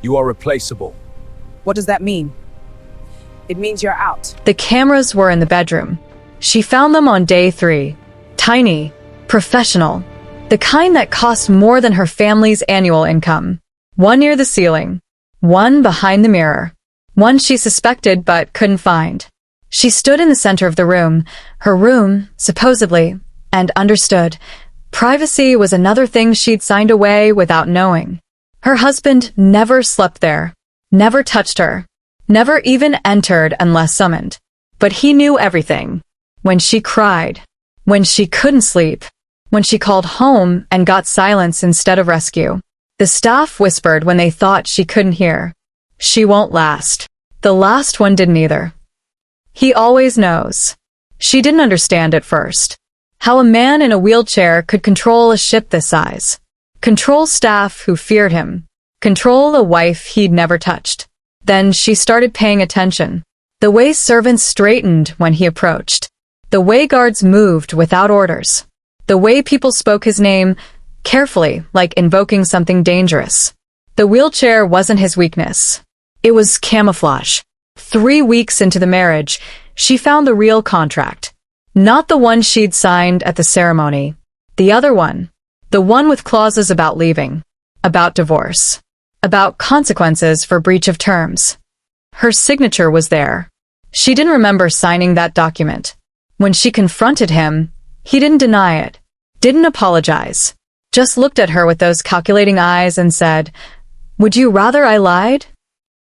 You are replaceable. What does that mean? It means you're out. The cameras were in the bedroom. She found them on day 3. Tiny, professional, the kind that cost more than her family's annual income. One near the ceiling, one behind the mirror, one she suspected but couldn't find. She stood in the center of the room, her room, supposedly, and understood. Privacy was another thing she'd signed away without knowing. Her husband never slept there, never touched her, never even entered unless summoned. But he knew everything. When she cried, when she couldn't sleep, when she called home and got silence instead of rescue. The staff whispered when they thought she couldn't hear. She won't last. The last one didn't either. He always knows. She didn't understand at first. How a man in a wheelchair could control a ship this size. Control staff who feared him. Control a wife he'd never touched. Then she started paying attention. The way servants straightened when he approached. The way guards moved without orders. The way people spoke his name carefully, like invoking something dangerous. The wheelchair wasn't his weakness. It was camouflage. 3 weeks into the marriage, she found the real contract. Not the one she'd signed at the ceremony. The other one. The one with clauses about leaving. About divorce. About consequences for breach of terms. Her signature was there. She didn't remember signing that document. When she confronted him, he didn't deny it. Didn't apologize. Just looked at her with those calculating eyes and said, "Would you rather I lied?"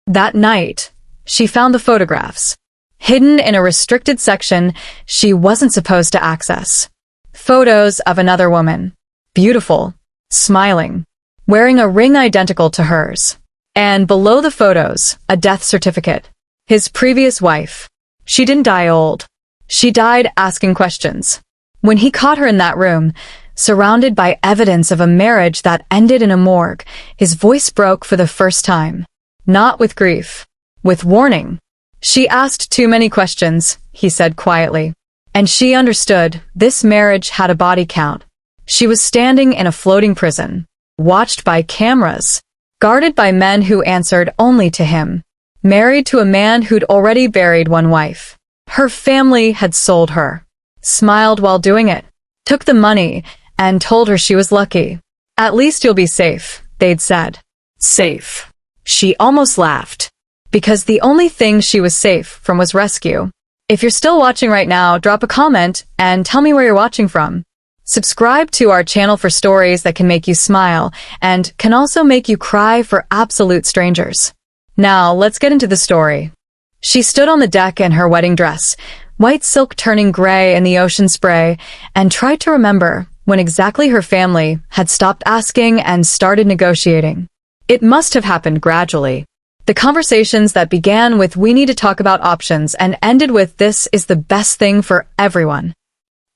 That night, she found the photographs. Hidden in a restricted section she wasn't supposed to access. Photos of another woman. Beautiful. Smiling. Wearing a ring identical to hers. And below the photos, a death certificate. His previous wife. She didn't die old. She died asking questions. When he caught her in that room, surrounded by evidence of a marriage that ended in a morgue, his voice broke for the first time. Not with grief. With warning. She asked too many questions, he said quietly. And she understood this marriage had a body count. She was standing in a floating prison. Watched by cameras. Guarded by men who answered only to him. Married to a man who'd already buried one wife. Her family had sold her. Smiled while doing it. Took the money and told her she was lucky. At least you'll be safe, they'd said. Safe. She almost laughed. Because the only thing she was safe from was rescue. If you're still watching right now, drop a comment and tell me where you're watching from. Subscribe to our channel for stories that can make you smile and can also make you cry for absolute strangers. Now, let's get into the story. She stood on the deck in her wedding dress, white silk turning gray in the ocean spray, and tried to remember when exactly her family had stopped asking and started negotiating. It must have happened gradually. The conversations that began with "we need to talk about options" and ended with "this is the best thing for everyone."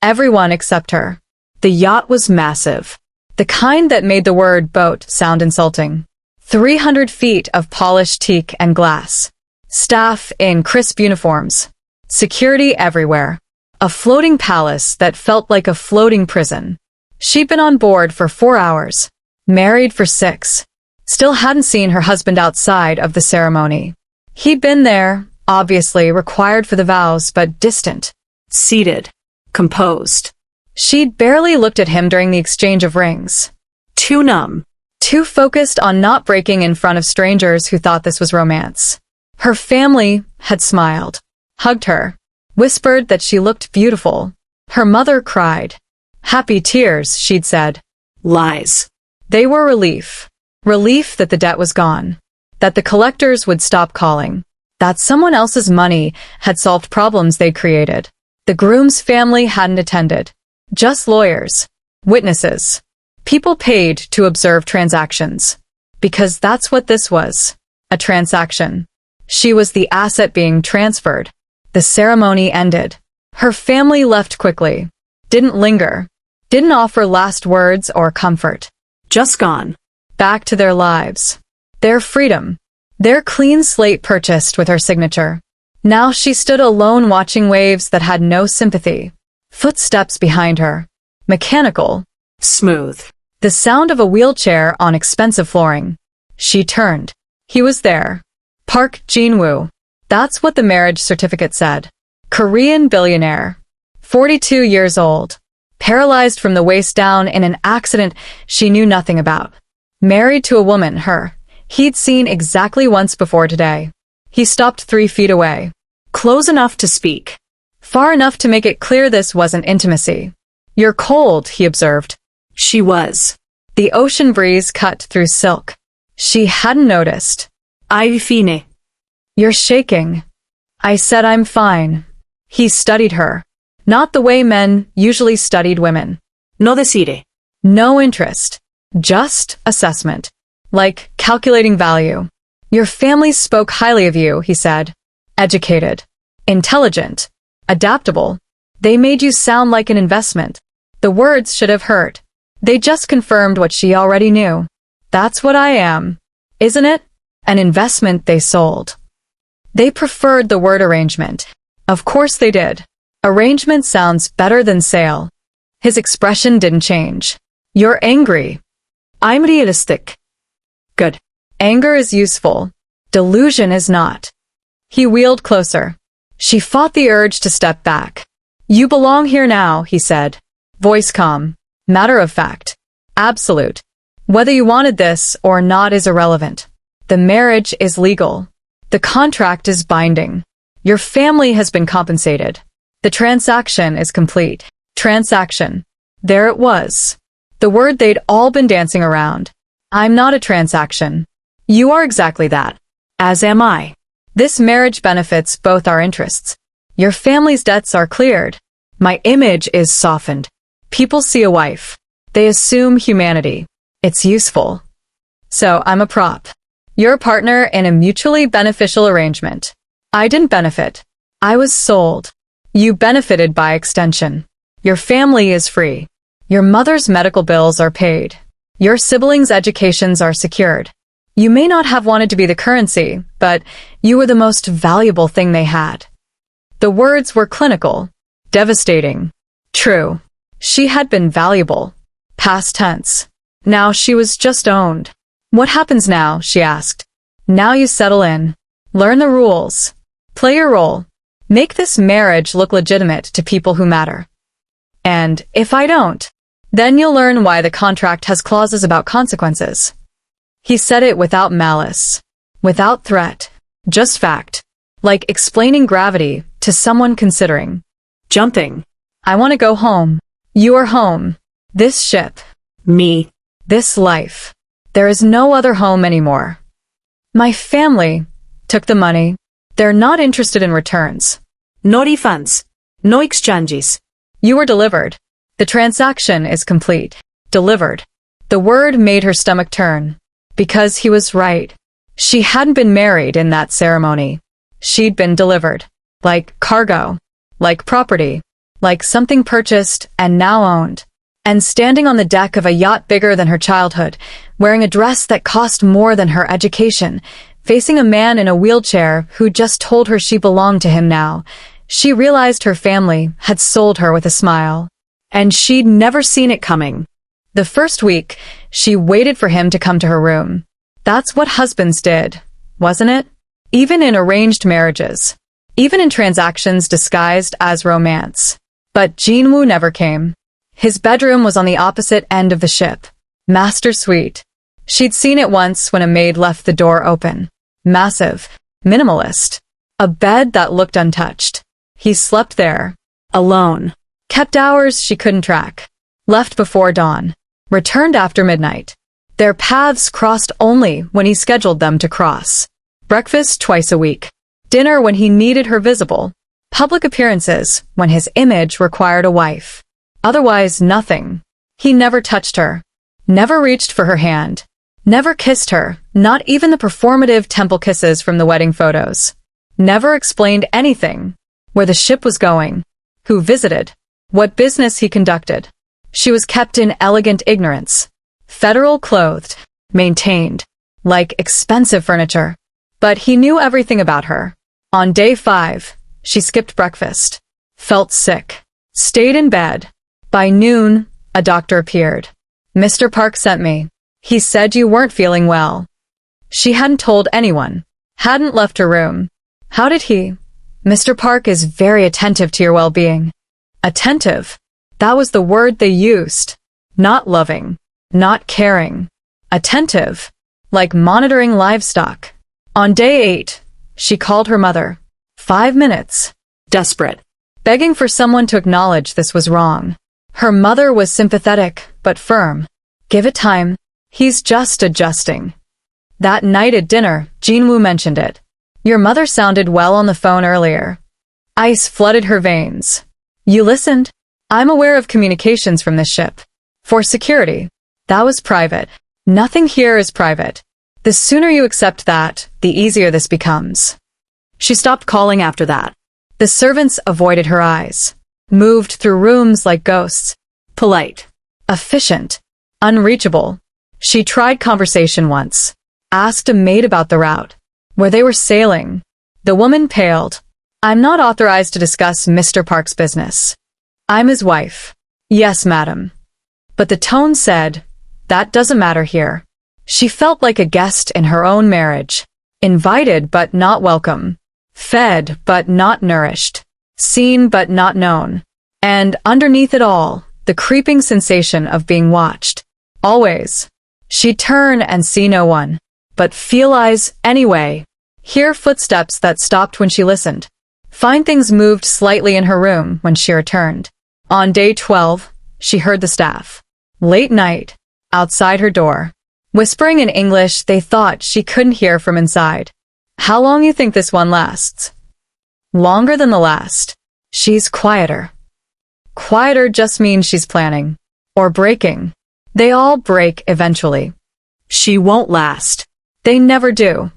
Everyone except her. The yacht was massive. The kind that made the word boat sound insulting. 300 feet of polished teak and glass. Staff in crisp uniforms. Security everywhere. A floating palace that felt like a floating prison. She'd been on board for 4 hours. Married for 6. Still hadn't seen her husband outside of the ceremony. He'd been there, obviously required for the vows, but distant. Seated. Composed. She'd barely looked at him during the exchange of rings. Too numb. Too focused on not breaking in front of strangers who thought this was romance. Her family had smiled. Hugged her. Whispered that she looked beautiful. Her mother cried. Happy tears, she'd said. Lies. They were relief. Relief that the debt was gone. That the collectors would stop calling. That someone else's money had solved problems they'd created. The groom's family hadn't attended. Just lawyers. Witnesses. People paid to observe transactions. Because that's what this was. A transaction. She was the asset being transferred. The ceremony ended. Her family left quickly. Didn't linger. Didn't offer last words or comfort. Just gone. Back to their lives. Their freedom. Their clean slate purchased with her signature. Now she stood alone watching waves that had no sympathy. Footsteps behind her. Mechanical. Smooth. The sound of a wheelchair on expensive flooring. She turned. He was there. Park Jin-woo. That's what the marriage certificate said. Korean billionaire. 42 years old. Paralyzed from the waist down in an accident she knew nothing about. Married to a woman, he'd seen exactly once before today. He stopped 3 feet away. Close enough to speak. Far enough to make it clear this wasn't intimacy. You're cold, he observed. She was. The ocean breeze cut through silk. She hadn't noticed. Fine. You're shaking. I said I'm fine. He studied her. Not the way men usually studied women. No decide. No interest. Just assessment. Like calculating value. Your family spoke highly of you, he said. Educated. Intelligent. Adaptable. They made you sound like an investment. The words should have hurt. They just confirmed what she already knew. That's what I am. Isn't it? An investment they sold. They preferred the word arrangement. Of course they did. Arrangement sounds better than sale. His expression didn't change. You're angry. I'm realistic. Good. Anger is useful. Delusion is not. He wheeled closer. She fought the urge to step back. You belong here now, he said. Voice calm. Matter of fact. Absolute. Whether you wanted this or not is irrelevant. The marriage is legal. The contract is binding. Your family has been compensated. The transaction is complete. Transaction. There it was. The word they'd all been dancing around. I'm not a transaction. You are exactly that. As am I. This marriage benefits both our interests. Your family's debts are cleared. My image is softened. People see a wife. They assume humanity. It's useful. So I'm a prop. You're a partner in a mutually beneficial arrangement. I didn't benefit. I was sold. You benefited by extension. Your family is free. Your mother's medical bills are paid. Your siblings' educations are secured. You may not have wanted to be the currency, but you were the most valuable thing they had. The words were clinical, devastating. True. She had been valuable. Past tense. Now she was just owned. What happens now? She asked. Now you settle in. Learn the rules. Play your role. Make this marriage look legitimate to people who matter. And if I don't, then you'll learn why the contract has clauses about consequences. He said it without malice, without threat, just fact, like explaining gravity to someone considering jumping. I want to go home. You are home. This ship. Me. This life. There is no other home anymore. My family took the money. They're not interested in returns. No refunds. No exchanges. You were delivered. The transaction is complete. Delivered. The word made her stomach turn. Because he was right. She hadn't been married in that ceremony. She'd been delivered. Like cargo. Like property. Like something purchased and now owned. And standing on the deck of a yacht bigger than her childhood, wearing a dress that cost more than her education, facing a man in a wheelchair who just told her she belonged to him now, she realized her family had sold her with a smile. And she'd never seen it coming. The first week, she waited for him to come to her room. That's what husbands did, wasn't it? Even in arranged marriages. Even in transactions disguised as romance. But Jin-woo never came. His bedroom was on the opposite end of the ship. Master suite. She'd seen it once when a maid left the door open. Massive. Minimalist. A bed that looked untouched. He slept there. Alone. Kept hours she couldn't track. Left before dawn. Returned after midnight. Their paths crossed only when he scheduled them to cross. Breakfast twice a week. Dinner when he needed her visible. Public appearances when his image required a wife. Otherwise nothing. He never touched her. Never reached for her hand. Never kissed her, not even the performative temple kisses from the wedding photos. Never explained anything. Where the ship was going. Who visited. What business he conducted. She was kept in elegant ignorance. Federal clothed. Maintained. Like expensive furniture. But he knew everything about her. On day 5, she skipped breakfast. Felt sick. Stayed in bed. By noon, a doctor appeared. Mr. Park sent me. He said you weren't feeling well. She hadn't told anyone, hadn't left her room. How did he? Mr. Park is very attentive to your well-being. Attentive. That was the word they used. Not loving. Not caring. Attentive. Like monitoring livestock. On day 8, she called her mother. 5 minutes. Desperate. Begging for someone to acknowledge this was wrong. Her mother was sympathetic, but firm. Give it time. He's just adjusting. That night at dinner, Jin-woo mentioned it. Your mother sounded well on the phone earlier. Ice flooded her veins. You listened? I'm aware of communications from this ship. For security. That was private. Nothing here is private. The sooner you accept that, the easier this becomes. She stopped calling after that. The servants avoided her eyes. Moved through rooms like ghosts. Polite. Efficient. Unreachable. She tried conversation once. Asked a maid about the route. Where they were sailing. The woman paled. I'm not authorized to discuss Mr. Park's business. I'm his wife. Yes, madam. But the tone said, that doesn't matter here. She felt like a guest in her own marriage. Invited but not welcome. Fed but not nourished. Seen but not known. And underneath it all, the creeping sensation of being watched. Always. She'd turn and see no one. But feel eyes anyway. Hear footsteps that stopped when she listened. Find things moved slightly in her room when she returned. On day 12, she heard the staff. Late night. Outside her door. Whispering in English they thought she couldn't hear from inside. How long you think this one lasts? Longer than the last. She's quieter. Quieter just means she's planning. Or breaking. They all break eventually. She won't last. They never do.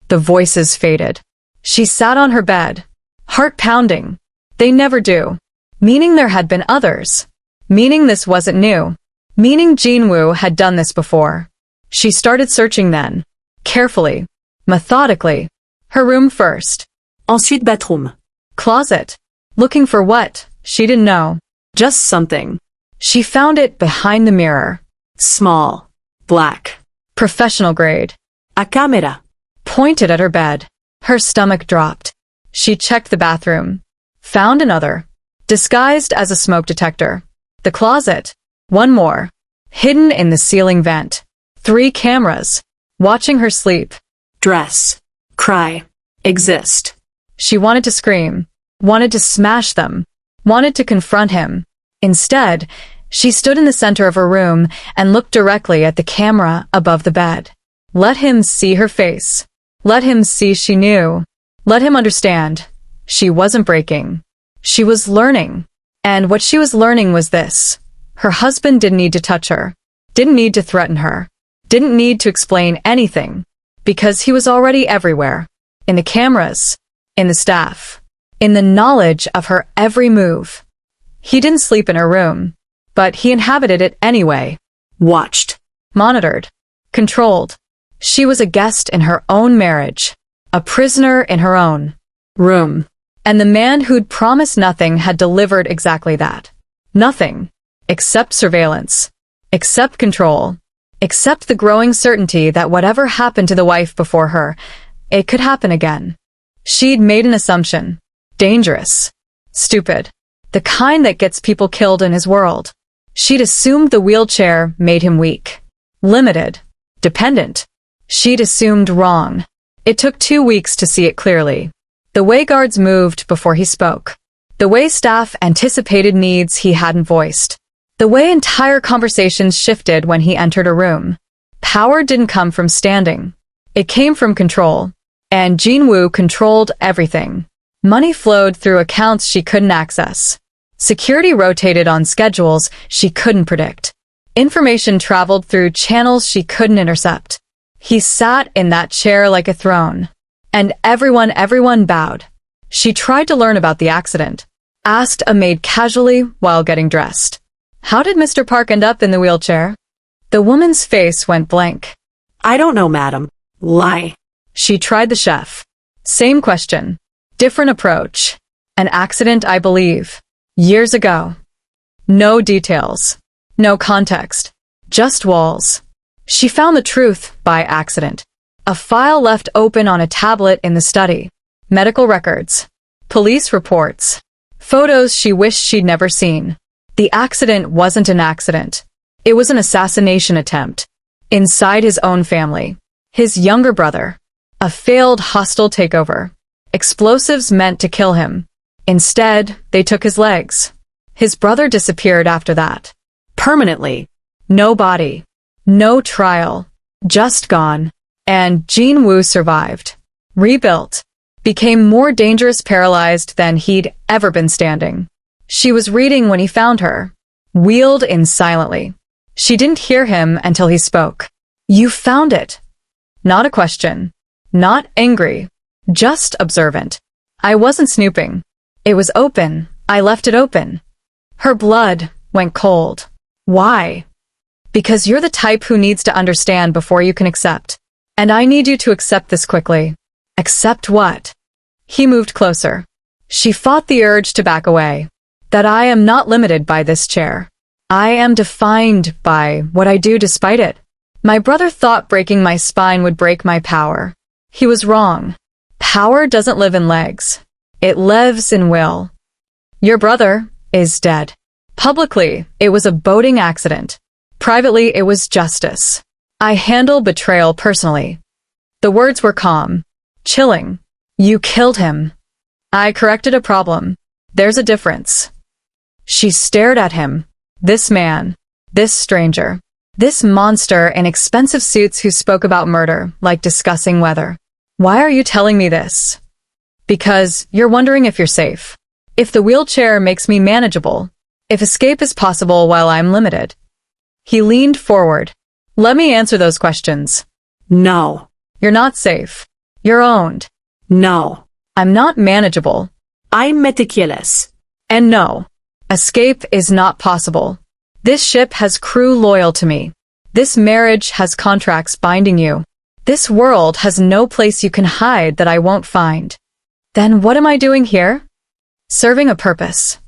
The voices faded. She sat on her bed. Heart pounding. They never do. Meaning there had been others. Meaning this wasn't new. Meaning Jin-woo had done this before. She started searching then. Carefully. Methodically. Her room first. Ensuite bathroom. Closet. Looking for what? She didn't know. Just something. She found it behind the mirror. Small. Black. Professional grade. A camera. Pointed at her bed. Her stomach dropped. She checked the bathroom. Found another. Disguised as a smoke detector. The closet. One more. Hidden in the ceiling vent. 3 cameras. Watching her sleep. Dress. Cry. Exist. She wanted to scream. Wanted to smash them. Wanted to confront him. Instead, she stood in the center of her room and looked directly at the camera above the bed. Let him see her face. Let him see she knew. Let him understand. She wasn't breaking. She was learning. And what she was learning was this. Her husband didn't need to touch her. Didn't need to threaten her. Didn't need to explain anything. Because he was already everywhere. In the cameras. In the staff. In the knowledge of her every move. He didn't sleep in her room. But he inhabited it anyway. Watched. Monitored. Controlled. She was a guest in her own marriage. A prisoner in her own room. And the man who'd promised nothing had delivered exactly that. Nothing. Except surveillance. Except control. Except the growing certainty that whatever happened to the wife before her, it could happen again. She'd made an assumption. Dangerous. Stupid. The kind that gets people killed in his world. She'd assumed the wheelchair made him weak. Limited. Dependent. She'd assumed wrong. It took 2 weeks to see it clearly. The way guards moved before he spoke. The way staff anticipated needs he hadn't voiced. The way entire conversations shifted when he entered a room. Power didn't come from standing. It came from control. And Jin-woo controlled everything. Money flowed through accounts she couldn't access. Security rotated on schedules she couldn't predict. Information traveled through channels she couldn't intercept. He sat in that chair like a throne. And everyone bowed. She tried to learn about the accident. Asked a maid casually while getting dressed. How did Mr. Park end up in the wheelchair? The woman's face went blank. I don't know, madam. Lie. She tried the chef. Same question. Different approach. An accident, I believe. Years ago. No details. No context. Just walls. She found the truth by accident. A file left open on a tablet in the study. Medical records. Police reports. Photos she wished she'd never seen. The accident wasn't an accident. It was an assassination attempt. Inside his own family. His younger brother. A failed hostile takeover. Explosives meant to kill him. Instead, they took his legs. His brother disappeared after that. Permanently. No body. No trial. Just gone. And Jean Wu survived. Rebuilt. Became more dangerous paralyzed than he'd ever been standing. She was reading when he found her. Wheeled in silently. She didn't hear him until he spoke. You found it. Not a question. Not angry. Just observant. I wasn't snooping. It was open. I left it open. Her blood went cold. Why? Because you're the type who needs to understand before you can accept. And I need you to accept this quickly. Accept what? He moved closer. She fought the urge to back away. That I am not limited by this chair. I am defined by what I do despite it. My brother thought breaking my spine would break my power. He was wrong. Power doesn't live in legs. It lives in will. Your brother is dead. Publicly, it was a boating accident. Privately, it was justice. I handle betrayal personally. The words were calm. Chilling. You killed him. I corrected a problem. There's a difference. She stared at him. This man. This stranger. This monster in expensive suits who spoke about murder, like discussing weather. Why are you telling me this? Because you're wondering if you're safe. If the wheelchair makes me manageable. If escape is possible while I'm limited. He leaned forward. Let me answer those questions. No. You're not safe. You're owned. No. I'm not manageable. I'm meticulous. And no. Escape is not possible. This ship has crew loyal to me. This marriage has contracts binding you. This world has no place you can hide that I won't find. Then what am I doing here? Serving a purpose.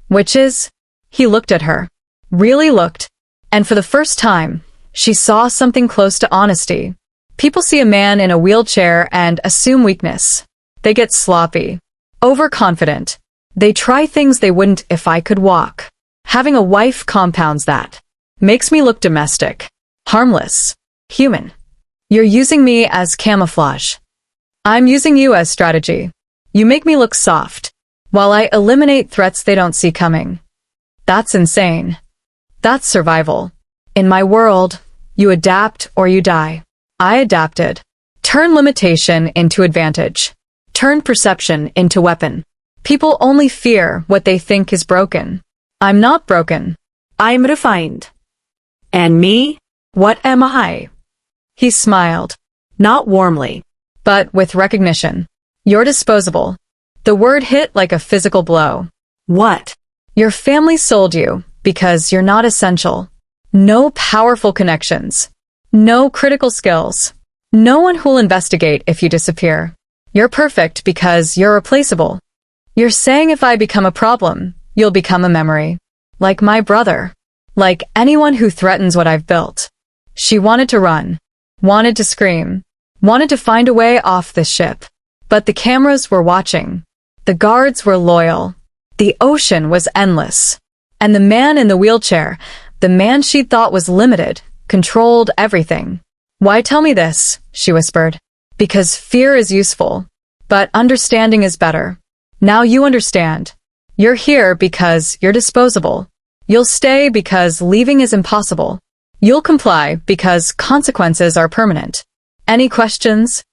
Which is? He looked at her. Really looked. And for the first time, she saw something close to honesty. People see a man in a wheelchair and assume weakness. They get sloppy. Overconfident. They try things they wouldn't if I could walk. Having a wife compounds that. Makes me look domestic. Harmless. Human. You're using me as camouflage. I'm using you as strategy. You make me look soft, while I eliminate threats they don't see coming. That's insane. That's survival. In my world, you adapt or you die. I adapted. Turn limitation into advantage. Turn perception into weapon. People only fear what they think is broken. I'm not broken. I'm refined. And me? What am I? He smiled. Not warmly. But with recognition. You're disposable. The word hit like a physical blow. What? Your family sold you because you're not essential. No powerful connections. No critical skills. No one who'll investigate if you disappear. You're perfect because you're replaceable. You're saying if I become a problem, you'll become a memory. Like my brother. Like anyone who threatens what I've built. She wanted to run. Wanted to scream. Wanted to find a way off this ship. But the cameras were watching. The guards were loyal. The ocean was endless. And the man in the wheelchair, the man she thought was limited, controlled everything. Why tell me this? She whispered. Because fear is useful. But understanding is better. Now you understand. You're here because you're disposable. You'll stay because leaving is impossible. You'll comply because consequences are permanent. Any questions?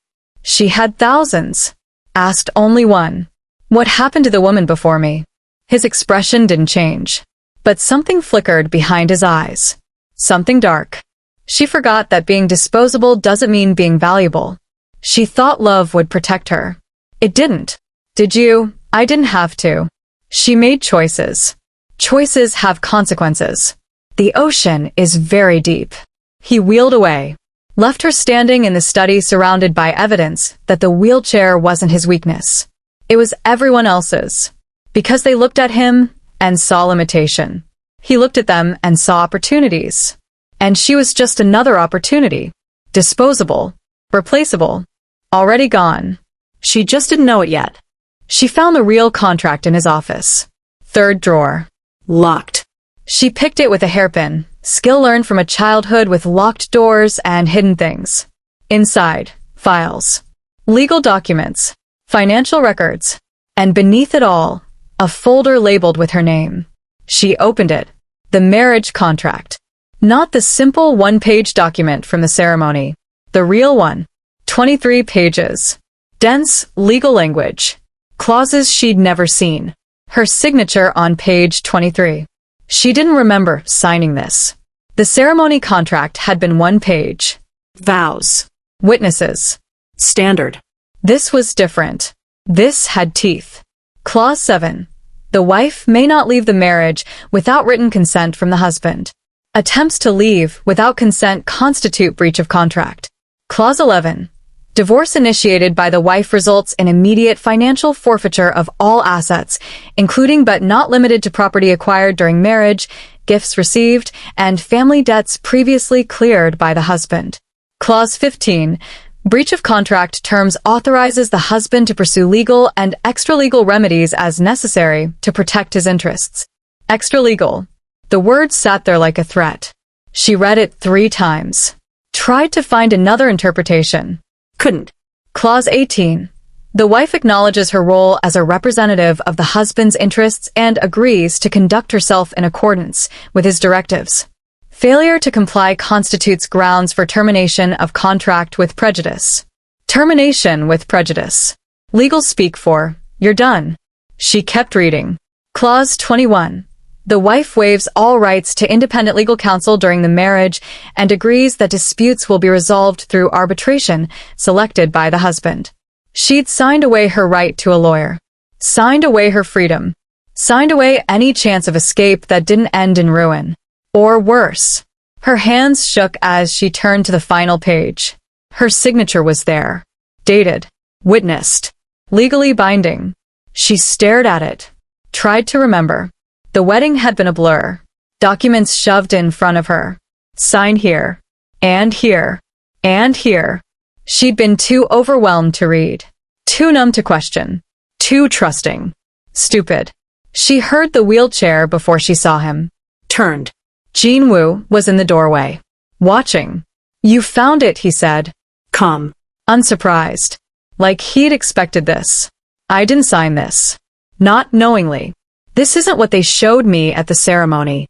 She had thousands. Asked only one. What happened to the woman before me? His expression didn't change. But something flickered behind his eyes. Something dark. She forgot that being disposable doesn't mean being valuable. She thought love would protect her. It didn't. Did you? I didn't have to. She made choices. Choices have consequences. The ocean is very deep. He wheeled away. Left her standing in the study surrounded by evidence that the wheelchair wasn't his weakness. It was everyone else's. Because they looked at him and saw limitation. He looked at them and saw opportunities. And she was just another opportunity. Disposable. Replaceable. Already gone. She just didn't know it yet. She found the real contract in his office. Third drawer. Locked. She picked it with a hairpin, skill learned from a childhood with locked doors and hidden things. Inside, files, legal documents, financial records, and beneath it all, a folder labeled with her name. She opened it. The marriage contract. Not the simple one-page document from the ceremony. The real one. 23 pages. Dense legal language. Clauses she'd never seen. Her signature on page 23. She didn't remember signing this. The ceremony contract had been one page. Vows. Witnesses. Standard. This was different. This had teeth. Clause 7. The wife may not leave the marriage without written consent from the husband. Attempts to leave without consent constitute breach of contract. Clause 11. Divorce initiated by the wife results in immediate financial forfeiture of all assets, including but not limited to property acquired during marriage, gifts received, and family debts previously cleared by the husband. Clause 15. Breach of contract terms authorizes the husband to pursue legal and extralegal remedies as necessary to protect his interests. Extralegal. The word sat there like a threat. She read it 3 times. Tried to find another interpretation. Couldn't. Clause 18. The wife acknowledges her role as a representative of the husband's interests and agrees to conduct herself in accordance with his directives. Failure to comply constitutes grounds for termination of contract with prejudice. Termination with prejudice. Legal speak for, you're done. She kept reading. Clause 21. The wife waives all rights to independent legal counsel during the marriage and agrees that disputes will be resolved through arbitration selected by the husband. She'd signed away her right to a lawyer. Signed away her freedom. Signed away any chance of escape that didn't end in ruin. Or worse. Her hands shook as she turned to the final page. Her signature was there. Dated. Witnessed. Legally binding. She stared at it. Tried to remember. The wedding had been a blur. Documents shoved in front of her. Sign here. And here. And here. She'd been too overwhelmed to read. Too numb to question. Too trusting. Stupid. She heard the wheelchair before she saw him. Turned. Jean Wu was in the doorway. Watching. You found it, he said. Come. Unsurprised. Like he'd expected this. I didn't sign this. Not knowingly. This isn't what they showed me at the ceremony.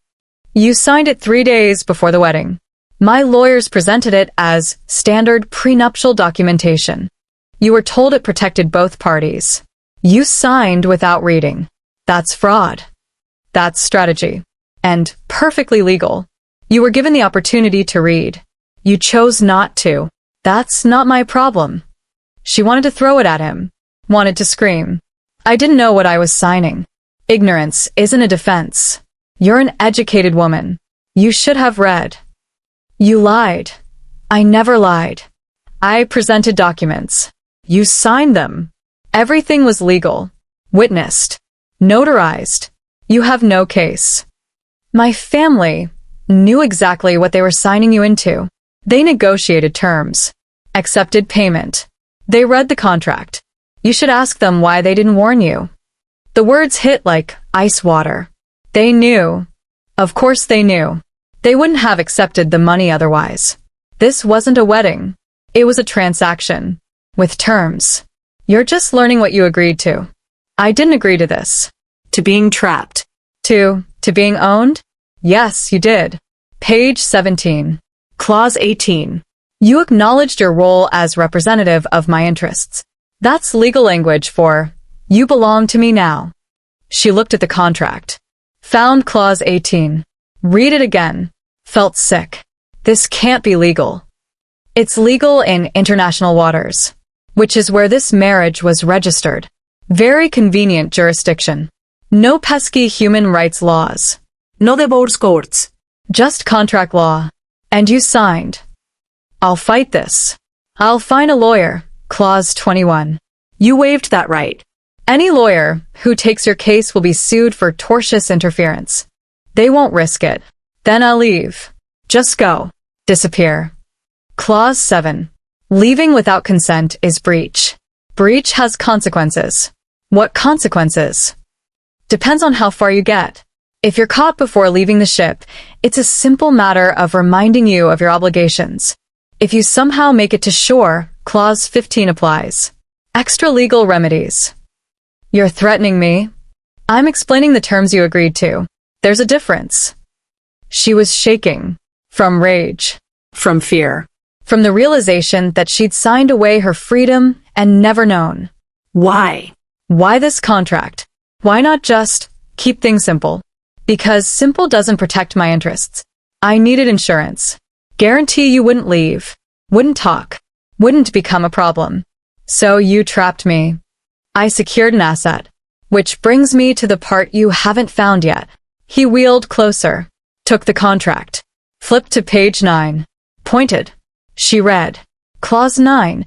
You signed it 3 days before the wedding. My lawyers presented it as standard prenuptial documentation. You were told it protected both parties. You signed without reading. That's fraud. That's strategy. And perfectly legal. You were given the opportunity to read. You chose not to. That's not my problem. She wanted to throw it at him. Wanted to scream. I didn't know what I was signing. Ignorance isn't a defense. You're an educated woman. You should have read. You lied. I never lied. I presented documents. You signed them. Everything was legal. Witnessed. Notarized. You have no case. My family knew exactly what they were signing you into. They negotiated terms. Accepted payment. They read the contract. You should ask them why they didn't warn you. The words hit like ice water. They knew. Of course they knew. They wouldn't have accepted the money otherwise. This wasn't a wedding. It was a transaction. With terms. You're just learning what you agreed to. I didn't agree to this. To being trapped. To being owned? Yes, you did. Page 17. Clause 18. You acknowledged your role as representative of my interests. That's legal language for, you belong to me now. She looked at the contract. Found clause 18. Read it again. Felt sick. This can't be legal. It's legal in international waters, which is where this marriage was registered. Very convenient jurisdiction. No pesky human rights laws. No divorce courts. Just contract law. And you signed. I'll fight this. I'll find a lawyer. Clause 21. You waived that right. Any lawyer who takes your case will be sued for tortious interference. They won't risk it. Then I'll leave. Just go. Disappear. Clause 7. Leaving without consent is breach. Breach has consequences. What consequences? Depends on how far you get. If you're caught before leaving the ship, it's a simple matter of reminding you of your obligations. If you somehow make it to shore, Clause 15 applies. Extra legal remedies. You're threatening me? I'm explaining the terms you agreed to. There's a difference. She was shaking. From rage. From fear. From the realization that she'd signed away her freedom and never known. Why? Why this contract? Why not just keep things simple? Because simple doesn't protect my interests. I needed insurance. Guarantee you wouldn't leave. Wouldn't talk. Wouldn't become a problem. So you trapped me. I secured an asset. Which brings me to the part you haven't found yet. He wheeled closer. Took the contract. Flipped to page 9. Pointed. She read. Clause 9.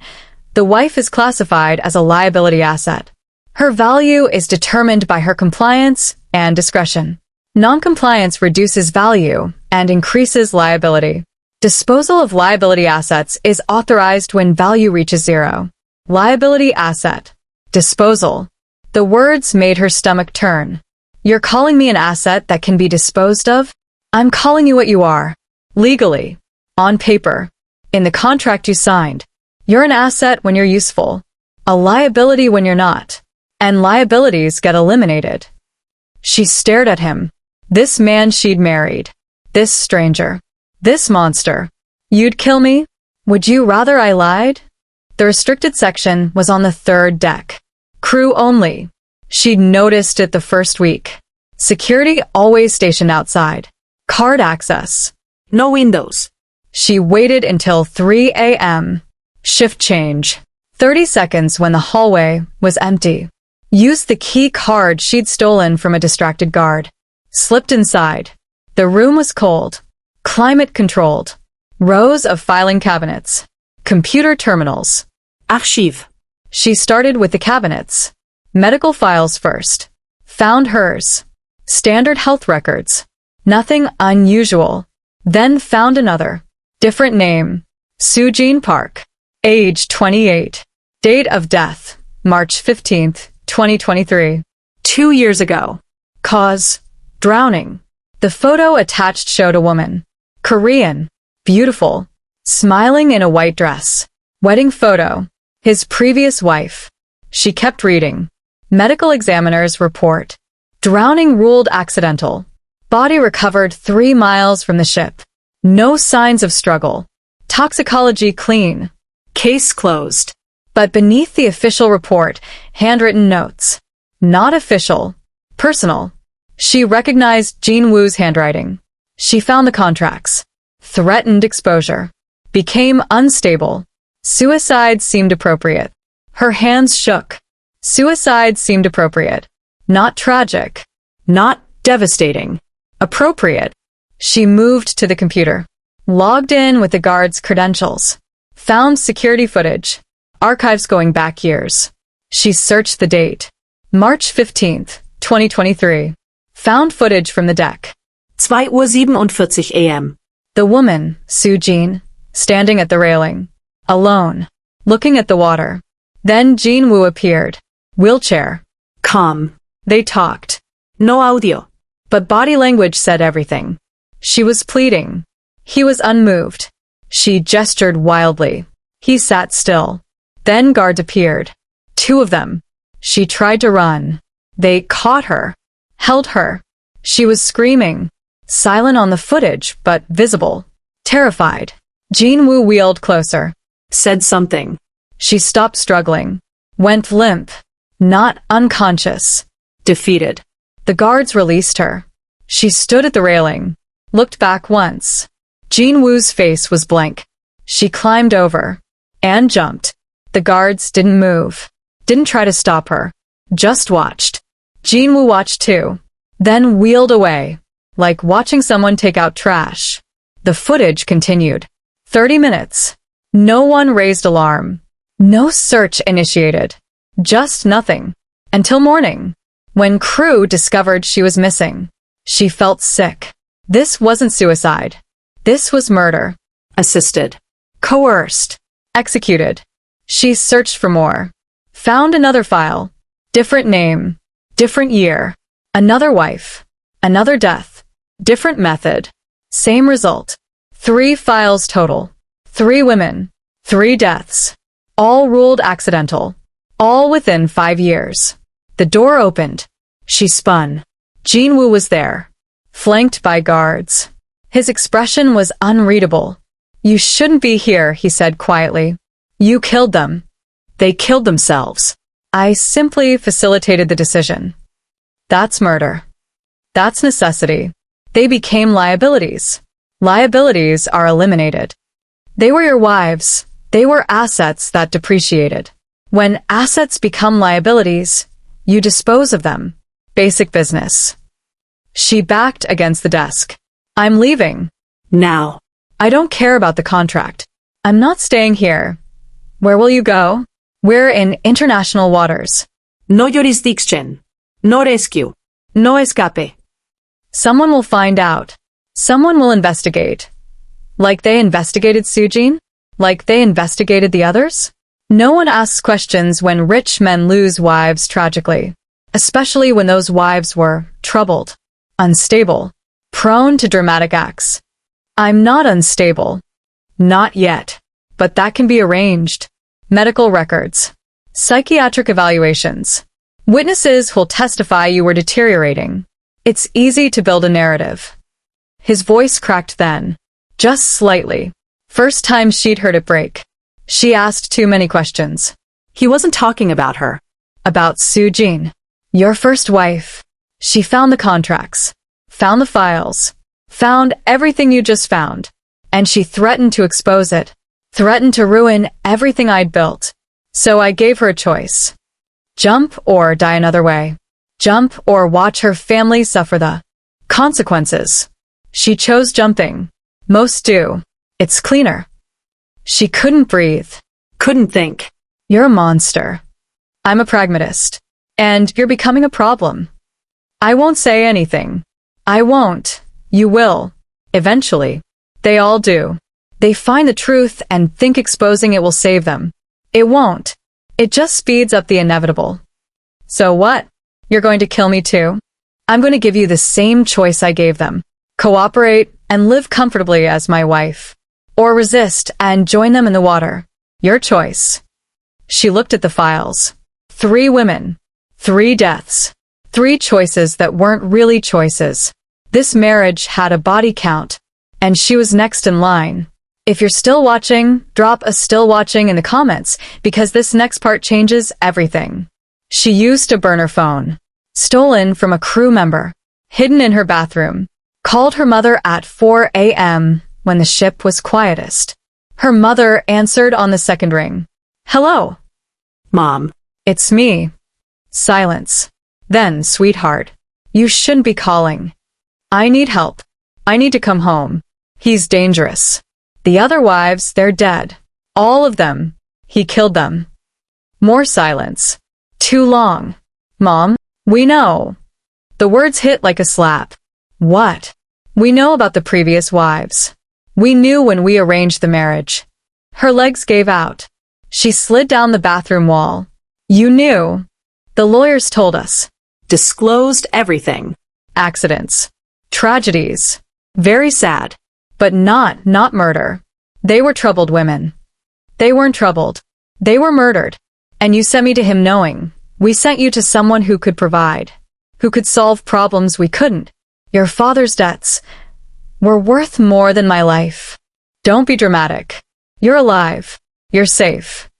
The wife is classified as a liability asset. Her value is determined by her compliance and discretion. Non-compliance reduces value and increases liability. Disposal of liability assets is authorized when value reaches 0. Liability asset. Disposal. The words made her stomach turn. You're calling me an asset that can be disposed of? I'm calling you what you are. Legally. On paper. In the contract you signed. You're an asset when you're useful. A liability when you're not. And liabilities get eliminated. She stared at him. This man she'd married. This stranger. This monster. You'd kill me? Would you rather I lied? The restricted section was on the 3rd deck. Crew only. She'd noticed it the first week. Security always stationed outside. Card access. No windows. She waited until 3 a.m. Shift change. 30 seconds when the hallway was empty. Used the key card she'd stolen from a distracted guard. Slipped inside. The room was cold. Climate controlled. Rows of filing cabinets. Computer terminals. Archive. She started with the cabinets. Medical files first. Found hers. Standard health records. Nothing unusual. Then found another. Different name. Sujin Park. Age 28. Date of death. March 15th, 2023. 2 years ago. Cause. Drowning. The photo attached showed a woman. Korean. Beautiful. Smiling in a white dress. Wedding photo. His previous wife. She kept reading. Medical examiner's report. Drowning ruled accidental. Body recovered 3 miles from the ship. No signs of struggle. Toxicology clean. Case closed. But beneath the official report, handwritten notes. Not official. Personal. She recognized Jean Woo's handwriting. She found the contracts. Threatened exposure. Became unstable. Suicide seemed appropriate. Her hands shook. Suicide seemed appropriate. Not tragic. Not devastating. Appropriate. She moved to the computer. Logged in with the guard's credentials. Found security footage. Archives going back years. She searched the date. March 15th, 2023. Found footage from the deck. 2:47 a.m. The woman, Sujin, standing at the railing. Alone. Looking at the water. Then Jean Woo appeared. Wheelchair. Calm. They talked. No audio. But body language said everything. She was pleading. He was unmoved. She gestured wildly. He sat still. Then guards appeared. 2 of them. She tried to run. They caught her. Held her. She was screaming. Silent on the footage, but visible. Terrified. Jean Woo wheeled closer. Said something. She stopped struggling. Went limp. Not unconscious. Defeated. The guards released her. She stood at the railing. Looked back once. Jean Woo's face was blank. She climbed over. And jumped. The guards didn't move. Didn't try to stop her. Just watched. Jean Woo watched too. Then wheeled away. Like watching someone take out trash. The footage continued. 30 minutes. No one raised alarm. No search initiated. Just nothing. Until morning. When crew discovered she was missing. She felt sick. This wasn't suicide. This was murder. Assisted. Coerced. Executed. She searched for more. Found another file. Different name. Different year. Another wife. Another death. Different method. Same result. 3 files total. 3 women. 3 deaths. All ruled accidental. All within 5 years. The door opened. She spun. Jinwoo was there, flanked by guards. His expression was unreadable. You shouldn't be here, he said quietly. You killed them. They killed themselves. I simply facilitated the decision. That's murder. That's necessity. They became liabilities. Liabilities are eliminated. They were your wives. They were assets that depreciated. When assets become liabilities, you dispose of them. Basic business. She backed against the desk. I'm leaving. Now. I don't care about the contract. I'm not staying here. Where will you go? We're in international waters. No jurisdiction. No rescue. No escape. Someone will find out. Someone will investigate. Like they investigated Sujin? Like they investigated the others? No one asks questions when rich men lose wives tragically, especially when those wives were troubled, unstable, prone to dramatic acts. I'm not unstable. Not yet. But that can be arranged. Medical records. Psychiatric evaluations. Witnesses who'll testify you were deteriorating. It's easy to build a narrative. His voice cracked then. Just slightly. First time she'd heard it break. She asked too many questions. He wasn't talking about her. About Sujin. Your first wife. She found the contracts. Found the files. Found everything you just found. And she threatened to expose it. Threatened to ruin everything I'd built. So I gave her a choice. Jump or die another way. Jump or watch her family suffer the consequences. She chose jumping. Most do. It's cleaner. She couldn't breathe. Couldn't think. You're a monster. I'm a pragmatist. And you're becoming a problem. I won't say anything. I won't. You will. Eventually. They all do. They find the truth and think exposing it will save them. It won't. It just speeds up the inevitable. So what? You're going to kill me too? I'm going to give you the same choice I gave them. Cooperate and live comfortably as my wife. Or resist and join them in the water. Your choice. She looked at the files. 3 women. 3 deaths. 3 choices that weren't really choices. This marriage had a body count. And she was next in line. If you're still watching, drop a still watching in the comments, because this next part changes everything. She used a burner phone. Stolen from a crew member. Hidden in her bathroom. Called her mother at 4 a.m. when the ship was quietest. Her mother answered on the second ring. Hello. Mom. It's me. Silence. Then, sweetheart. You shouldn't be calling. I need help. I need to come home. He's dangerous. The other wives, they're dead. All of them. He killed them. More silence. Too long. Mom, we know. The words hit like a slap. What? We know about the previous wives. We knew when we arranged the marriage. Her legs gave out. She slid down the bathroom wall. You knew. The lawyers told us. Disclosed everything. Accidents. Tragedies. Very sad. But not murder. They were troubled women. They weren't troubled. They were murdered. And you sent me to him knowing. We sent you to someone who could provide. Who could solve problems we couldn't. Your father's debts were worth more than my life. Don't be dramatic. You're alive. You're safe.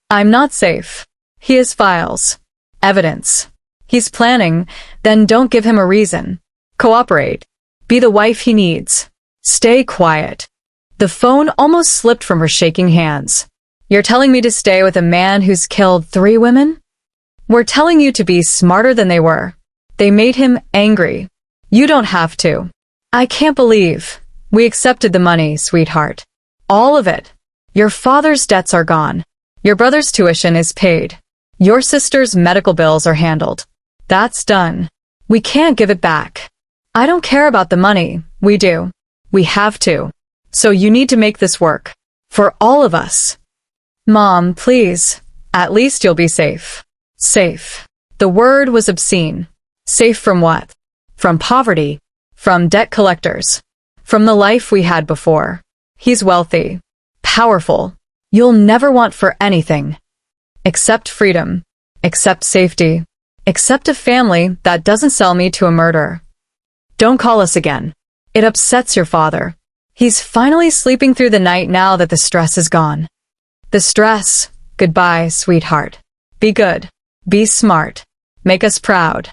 I'm not safe. He has files. Evidence. He's planning, then don't give him a reason. Cooperate. Be the wife he needs. Stay quiet. The phone almost slipped from her shaking hands. You're telling me to stay with a man who's killed 3 women? We're telling you to be smarter than they were. They made him angry. You don't have to. I can't believe. We accepted the money, sweetheart. All of it. Your father's debts are gone. Your brother's tuition is paid. Your sister's medical bills are handled. That's done. We can't give it back. I don't care about the money. We do. We have to. So you need to make this work. For all of us. Mom, please. At least you'll be safe. Safe. The word was obscene. Safe from what? From poverty. From debt collectors. From the life we had before. He's wealthy. Powerful. You'll never want for anything. Except freedom. Except safety. Except a family that doesn't sell me to a murderer. Don't call us again. It upsets your father. He's finally sleeping through the night now that the stress is gone. The stress. Goodbye, sweetheart. Be good. Be smart. Make us proud.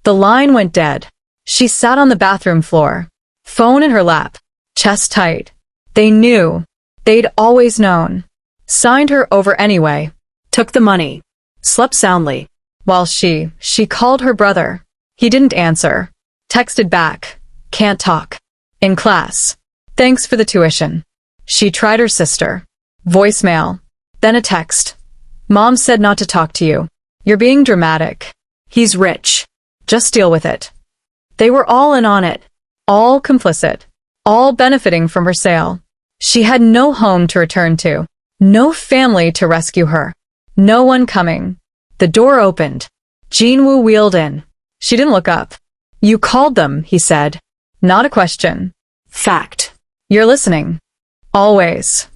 The line went dead. She sat on the bathroom floor. Phone in her lap. Chest tight. They knew. They'd always known. Signed her over anyway. Took the money. Slept soundly. While she called her brother. He didn't answer. Texted back. Can't talk. In class. Thanks for the tuition. She tried her sister. Voicemail. Then a text. Mom said not to talk to you. You're being dramatic. He's rich. Just deal with it. They were all in on it. All complicit. All benefiting from her sale. She had no home to return to. No family to rescue her. No one coming. The door opened. Jinwoo wheeled in. She didn't look up. You called them, he said. Not a question. Fact. You're listening. Always.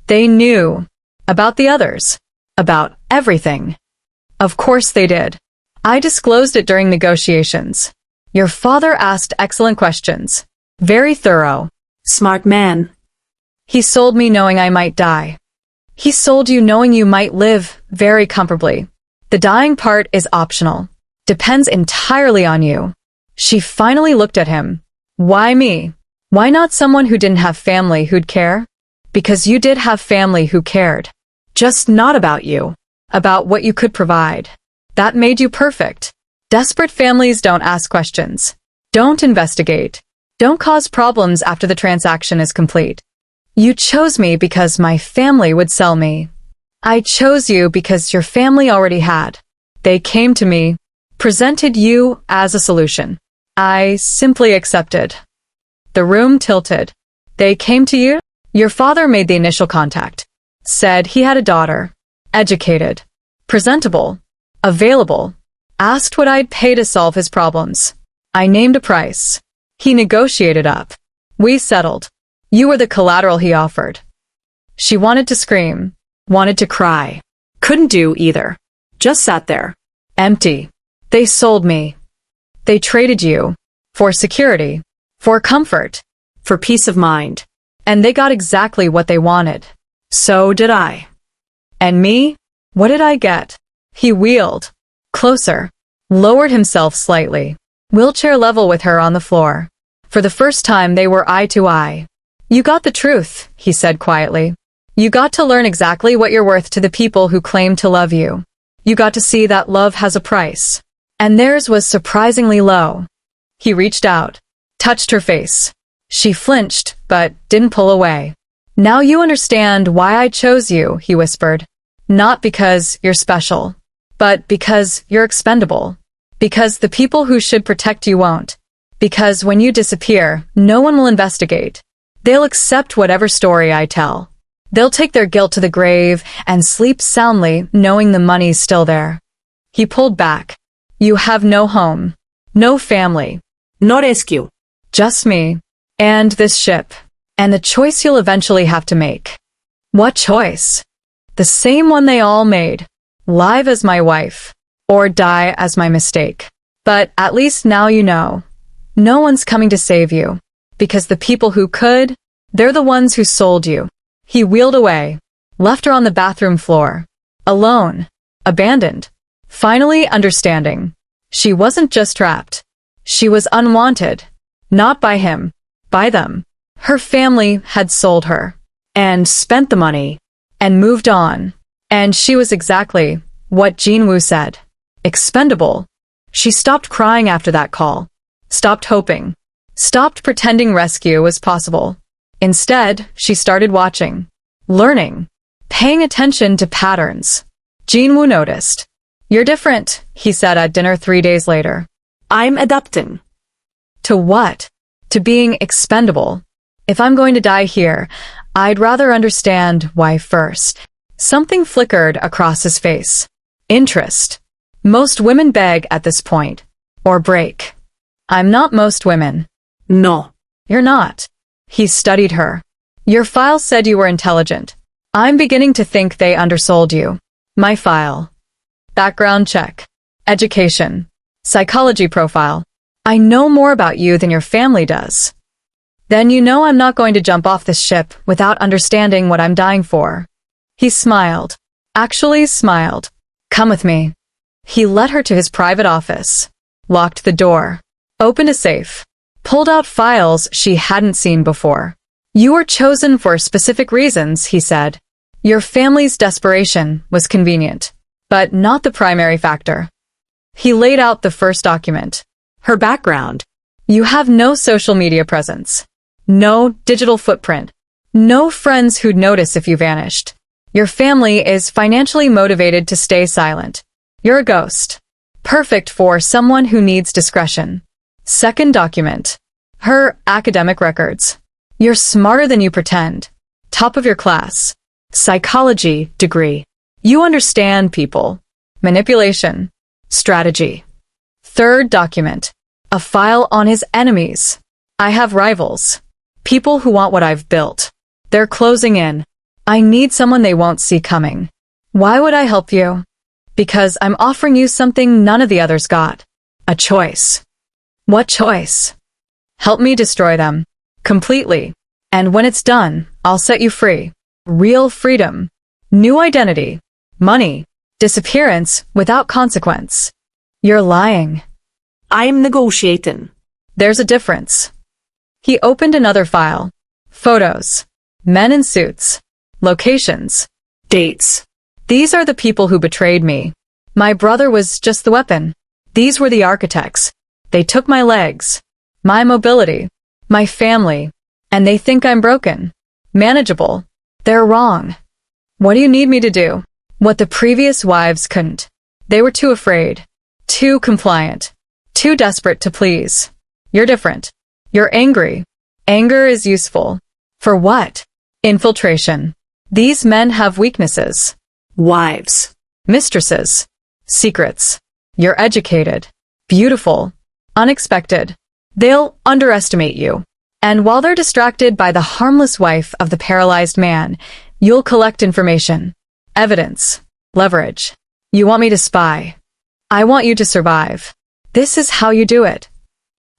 They knew. About the others. About everything. Of course they did. I disclosed it during negotiations. Your father asked excellent questions. Very thorough. Smart man. He sold me knowing I might die. He sold you knowing you might live very comfortably. The dying part is optional. Depends entirely on you. She finally looked at him. Why me? Why not someone who didn't have family who'd care? Because you did have family who cared. Just not about you. About what you could provide. That made you perfect. Desperate families don't ask questions. Don't investigate. Don't cause problems after the transaction is complete. You chose me because my family would sell me. I chose you because your family already had. They came to me, presented you as a solution. I simply accepted. The room tilted. They came to you? Your father made the initial contact. Said he had a daughter. Educated. Presentable. Available. Asked what I'd pay to solve his problems. I named a price. He negotiated up. We settled. You were the collateral he offered. She wanted to scream. Wanted to cry. Couldn't do either. Just sat there. Empty. They sold me. They traded you. For security. For comfort. For peace of mind. And they got exactly what they wanted. So did I. And me? What did I get? He wheeled. Closer. Lowered himself slightly. Wheelchair level with her on the floor. For the first time they were eye to eye. You got the truth, he said quietly. You got to learn exactly what you're worth to the people who claim to love you. You got to see that love has a price. And theirs was surprisingly low. He reached out. Touched her face. She flinched, but didn't pull away. Now you understand why I chose you, he whispered. Not because you're special, but because you're expendable. Because the people who should protect you won't. Because when you disappear, no one will investigate. They'll accept whatever story I tell. They'll take their guilt to the grave and sleep soundly knowing the money's still there. He pulled back. You have no home. No family. No rescue. Just me. And this ship. And the choice you'll eventually have to make. What choice? The same one they all made. Live as my wife. Or die as my mistake. But at least now you know. No one's coming to save you. Because the people who could, they're the ones who sold you. He wheeled away. Left her on the bathroom floor. Alone. Abandoned. Finally understanding. She wasn't just trapped. She was unwanted. Not by him. By them. Her family had sold her. And spent the money. And moved on. And she was exactly what Jinwoo said. Expendable. She stopped crying after that call. Stopped hoping. Stopped pretending rescue was possible. Instead, she started watching. Learning. Paying attention to patterns. Jinwoo noticed. You're different, he said at dinner 3 days later. I'm adapting. To what? To being expendable. If I'm going to die here, I'd rather understand why first. Something flickered across his face. Interest. Most women beg at this point. Or break. I'm not most women. No. You're not. He studied her. Your file said you were intelligent. I'm beginning to think they undersold you. My file. Background check. Education. Psychology profile. I know more about you than your family does. Then you know I'm not going to jump off this ship without understanding what I'm dying for. He smiled. Actually smiled. Come with me. He led her to his private office. Locked the door. Opened a safe. Pulled out files she hadn't seen before. You were chosen for specific reasons, he said. Your family's desperation was convenient, but not the primary factor. He laid out the first document. Her background. You have no social media presence. No digital footprint. No friends who'd notice if you vanished. Your family is financially motivated to stay silent. You're a ghost. Perfect for someone who needs discretion. Second document. Her academic records. You're smarter than you pretend. Top of your class. Psychology degree. You understand people. Manipulation. Strategy. Third document. A file on his enemies. I have rivals. People who want what I've built. They're closing in. I need someone they won't see coming. Why would I help you? Because I'm offering you something none of the others got. A choice. What choice? Help me destroy them. Completely. And when it's done, I'll set you free. Real freedom. New identity. Money. Disappearance without consequence. You're lying. I'm negotiating. There's a difference. He opened another file. Photos. Men in suits. Locations. Dates. These are the people who betrayed me. My brother was just the weapon. These were the architects. They took my legs. My mobility. My family. And they think I'm broken. Manageable. They're wrong. What do you need me to do? What the previous wives couldn't. They were too afraid. Too compliant. Too desperate to please. You're different. You're angry. Anger is useful. For what? Infiltration. These men have weaknesses. Wives. Mistresses. Secrets. You're educated. Beautiful. Unexpected. They'll underestimate you. And while they're distracted by the harmless wife of the paralyzed man, you'll collect information. Evidence. Leverage. You want me to spy. I want you to survive. This is how you do it.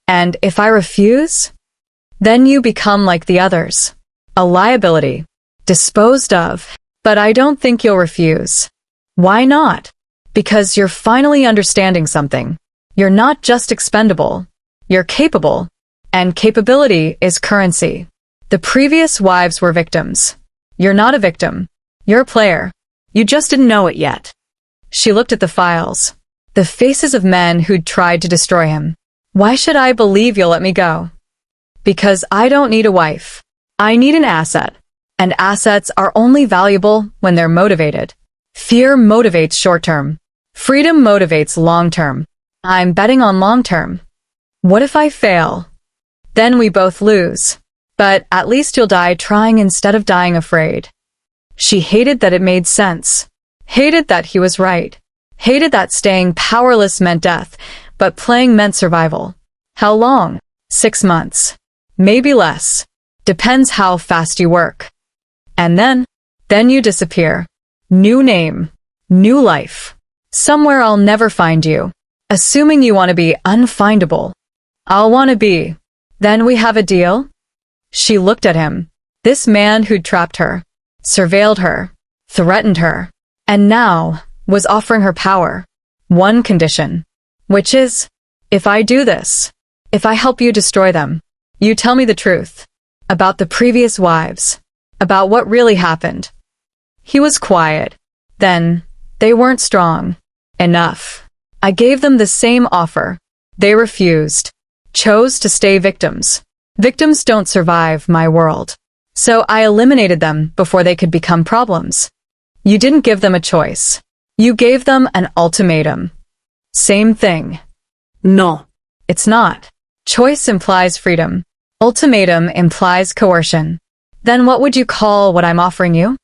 And if I refuse, then you become like the others. A liability. Disposed of. But I don't think you'll refuse. Why not? Because you're finally understanding something. You're not just expendable. You're capable. And capability is currency. The previous wives were victims. You're not a victim. You're a player. You just didn't know it yet. She looked at the files. The faces of men who'd tried to destroy him. Why should I believe you'll let me go? Because I don't need a wife. I need an asset. And assets are only valuable when they're motivated. Fear motivates short-term. Freedom motivates long-term. I'm betting on long-term. What if I fail? Then we both lose. But at least you'll die trying instead of dying afraid. She hated that it made sense. Hated that he was right. Hated that staying powerless meant death, but playing meant survival. How long? 6 months. Maybe less. Depends how fast you work. And then you disappear. New name. New life. Somewhere I'll never find you. Assuming you want to be unfindable. I'll want to be. Then we have a deal? She looked at him. This man who'd trapped her, surveilled her, threatened her, and now was offering her power. One condition. Which is, if I do this, if I help you destroy them, you tell me the truth. About the previous wives. About what really happened. He was quiet. Then, they weren't strong enough. I gave them the same offer. They refused. Chose to stay victims. Victims don't survive my world. So I eliminated them before they could become problems. You didn't give them a choice. You gave them an ultimatum. Same thing. No. It's not. Choice implies freedom. Ultimatum implies coercion. Then what would you call what I'm offering you?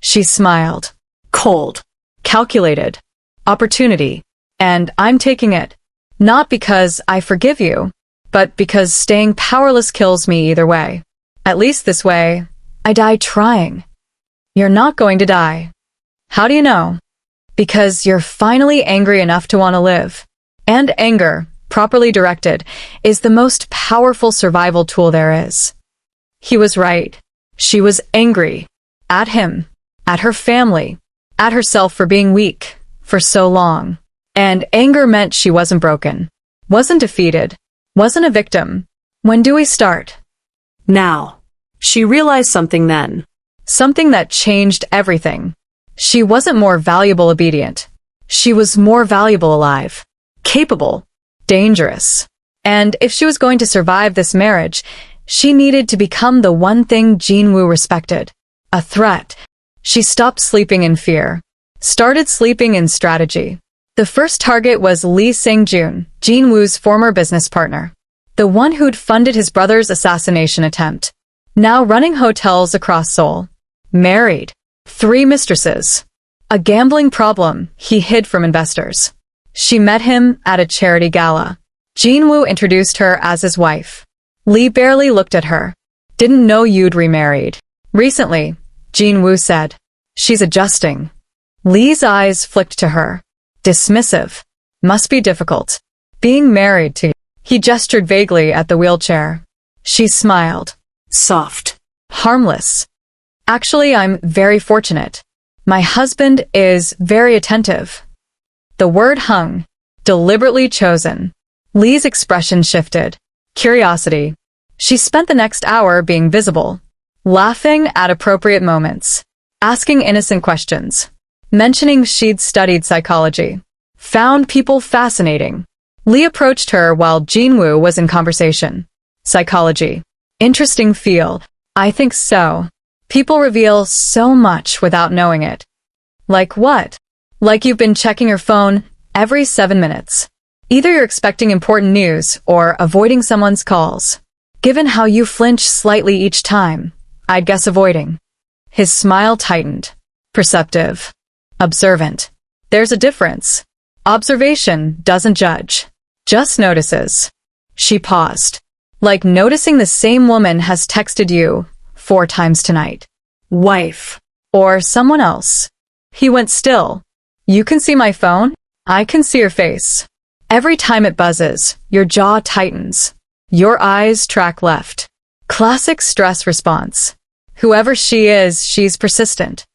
She smiled. Cold. Calculated. Opportunity. And I'm taking it. Not because I forgive you, but because staying powerless kills me either way. At least this way, I die trying. You're not going to die. How do you know? Because you're finally angry enough to want to live. And anger, properly directed, is the most powerful survival tool there is. He was right. She was angry. At him. At her family. At herself for being weak. For so long. And anger meant she wasn't broken. Wasn't defeated. Wasn't a victim. When do we start? Now. She realized something then. Something that changed everything. She wasn't more valuable obedient. She was more valuable alive. Capable. Dangerous. And if she was going to survive this marriage, she needed to become the one thing Jinwoo respected. A threat. She stopped sleeping in fear. Started sleeping in strategy. The first target was Lee Sang-jun, Jinwoo's former business partner. The one who'd funded his brother's assassination attempt. Now running hotels across Seoul. Married. 3 mistresses. A gambling problem he hid from investors. She met him at a charity gala. Jinwoo introduced her as his wife. Lee barely looked at her. Didn't know you'd remarried. Recently, Jinwoo said. She's adjusting. Lee's eyes flicked to her. Dismissive. Must be difficult. Being married to you. He gestured vaguely at the wheelchair. She smiled. Soft. Harmless. Actually, I'm very fortunate. My husband is very attentive. The word hung. Deliberately chosen. Lee's expression shifted. Curiosity. She spent the next hour being visible. Laughing at appropriate moments. Asking innocent questions. Mentioning she'd studied psychology. Found people fascinating. Lee approached her while Jinwoo was in conversation. Psychology. Interesting field. I think so. People reveal so much without knowing it. Like what? Like you've been checking your phone every 7 minutes. Either you're expecting important news or avoiding someone's calls. Given how you flinch slightly each time, I'd guess avoiding. His smile tightened. Perceptive. Observant. There's a difference. Observation doesn't judge. Just notices. She paused. Like noticing the same woman has texted you 4 times tonight. Wife. Or someone else. He went still. You can see my phone? I can see your face. Every time it buzzes, your jaw tightens. Your eyes track left. Classic stress response. Whoever she is, she's persistent.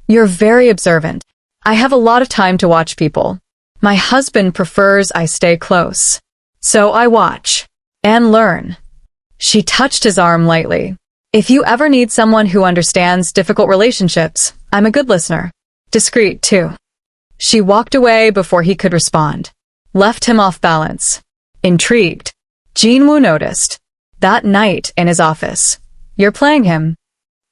You're very observant. I have a lot of time to watch people. My husband prefers I stay close. So I watch. And learn. She touched his arm lightly. If you ever need someone who understands difficult relationships, I'm a good listener. Discreet, too. She walked away before he could respond. Left him off balance. Intrigued. Jinwoo noticed. That night in his office. You're playing him.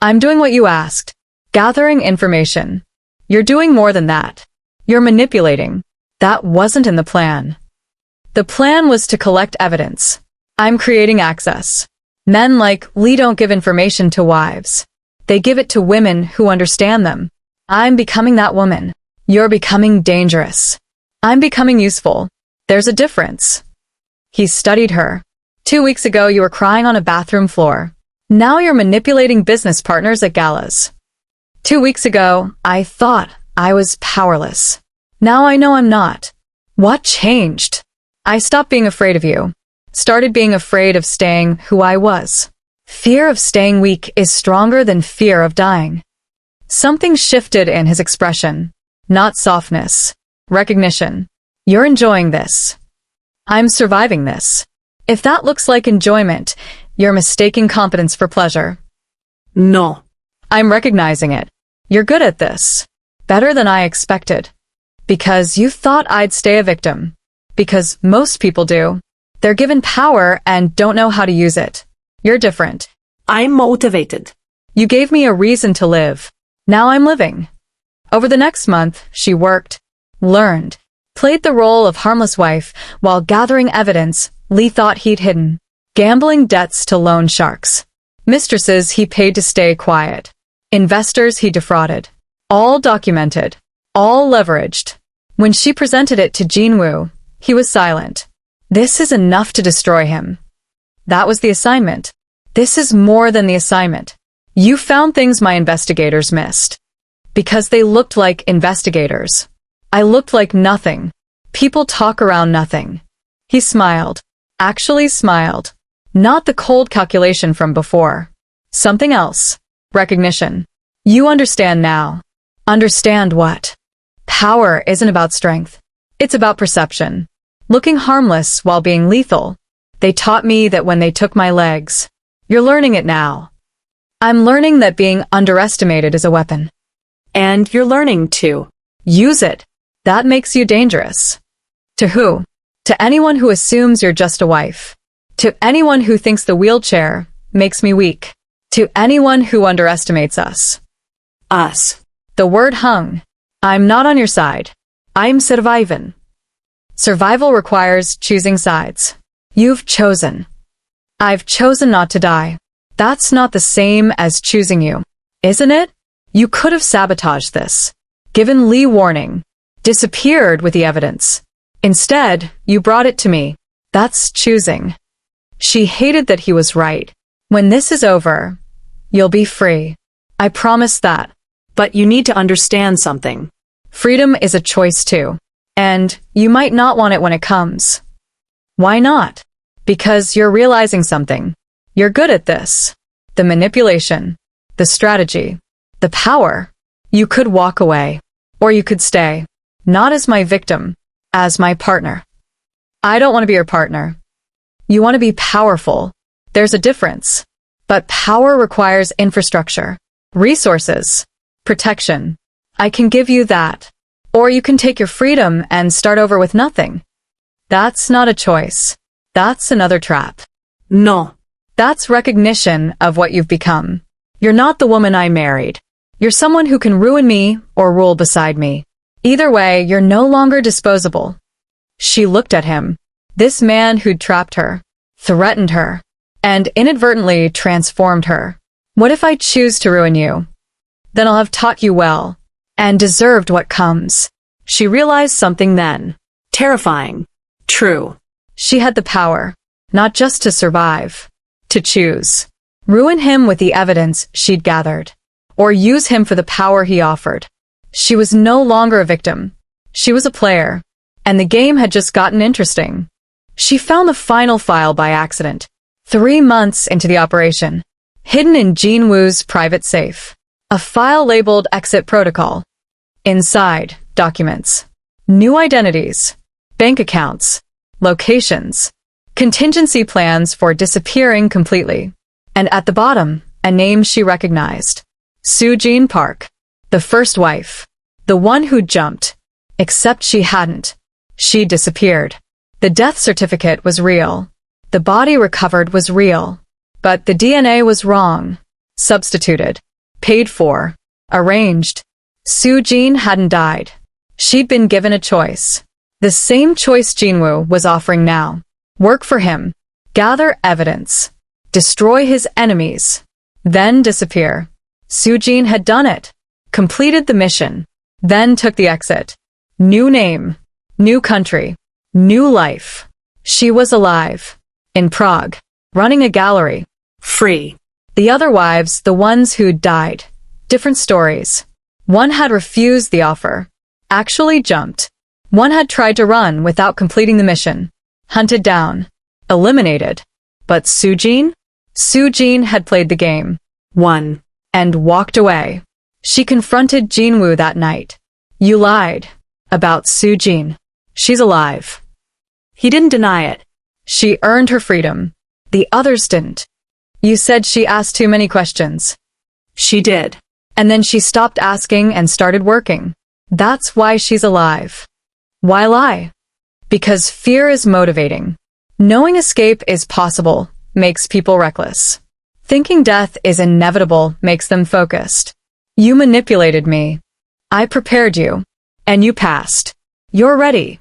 I'm doing what you asked. Gathering information. You're doing more than that. You're manipulating. That wasn't in the plan. The plan was to collect evidence. I'm creating access. Men like Lee don't give information to wives. They give it to women who understand them. I'm becoming that woman. You're becoming dangerous. I'm becoming useful. There's a difference. He studied her. 2 weeks ago you were crying on a bathroom floor. Now you're manipulating business partners at galas. 2 weeks ago, I thought I was powerless. Now I know I'm not. What changed? I stopped being afraid of you. Started being afraid of staying who I was. Fear of staying weak is stronger than fear of dying. Something shifted in his expression. Not softness. Recognition. You're enjoying this. I'm surviving this. If that looks like enjoyment, you're mistaking competence for pleasure. No. I'm recognizing it. You're good at this. Better than I expected. Because you thought I'd stay a victim. Because most people do. They're given power and don't know how to use it. You're different. I'm motivated. You gave me a reason to live. Now I'm living. Over the next month, she worked, learned, played the role of harmless wife while gathering evidence Lee thought he'd hidden. Gambling debts to loan sharks. Mistresses he paid to stay quiet. Investors he defrauded. All documented. All leveraged. When she presented it to Jinwoo, he was silent. This is enough to destroy him. That was the assignment. This is more than the assignment. You found things my investigators missed. Because they looked like investigators. I looked like nothing. People talk around nothing. He smiled. Actually smiled. Not the cold calculation from before. Something else. Recognition. You understand now. Understand what? Power isn't about strength. It's about perception. Looking harmless while being lethal. They taught me that when they took my legs. You're learning it now. I'm learning that being underestimated is a weapon. And you're learning to use it. That makes you dangerous. To who? To anyone who assumes you're just a wife. To anyone who thinks the wheelchair makes me weak. To anyone who underestimates us. Us. The word hung. I'm not on your side. I'm surviving. Survival requires choosing sides. You've chosen. I've chosen not to die. That's not the same as choosing you, isn't it? You could have sabotaged this. Given Lee warning. Disappeared with the evidence. Instead, you brought it to me. That's choosing. She hated that he was right. When this is over, you'll be free. I promise that. But you need to understand something. Freedom is a choice too. And you might not want it when it comes. Why not? Because you're realizing something. You're good at this. The manipulation. The strategy. The power. You could walk away. Or you could stay. Not as my victim. As my partner. I don't want to be your partner. You want to be powerful. There's a difference. But power requires infrastructure. Resources. Protection. I can give you that. Or you can take your freedom and start over with nothing. That's not a choice. That's another trap. No. That's recognition of what you've become. You're not the woman I married. You're someone who can ruin me or rule beside me. Either way, you're no longer disposable. She looked at him. This man who'd trapped her, threatened her, and inadvertently transformed her. What if I choose to ruin you? Then I'll have taught you well, and deserved what comes. She realized something then. Terrifying. True. She had the power, not just to survive, to choose. Ruin him with the evidence she'd gathered, or use him for the power he offered. She was no longer a victim. She was a player, and the game had just gotten interesting. She found the final file by accident, 3 months into the operation, hidden in Jinwoo's private safe. A file labeled Exit Protocol. Inside, documents. New identities. Bank accounts. Locations. Contingency plans for disappearing completely. And at the bottom, a name she recognized. Soo-Jin Park. The first wife. The one who jumped. Except she hadn't. She disappeared. The death certificate was real. The body recovered was real. But the DNA was wrong. Substituted. Paid for. Arranged. Soo-Jin hadn't died. She'd been given a choice. The same choice Jinwoo was offering now. Work for him. Gather evidence. Destroy his enemies. Then disappear. Soo-Jin had done it. Completed the mission. Then took the exit. New name. New country. New life. She was alive. In Prague. Running a gallery. Free. The other wives, the ones who'd died. Different stories. One had refused the offer. Actually jumped. One had tried to run without completing the mission. Hunted down. Eliminated. But Soo-Jin? Soo-Jin had played the game. Won. And walked away. She confronted Jinwoo that night. You lied. About Soo-Jin. She's alive. He didn't deny it. She earned her freedom. The others didn't. You said she asked too many questions. She did. And then she stopped asking and started working. That's why she's alive. Why lie? Because fear is motivating. Knowing escape is possible makes people reckless. Thinking death is inevitable makes them focused. You manipulated me. I prepared you. And you passed. You're ready.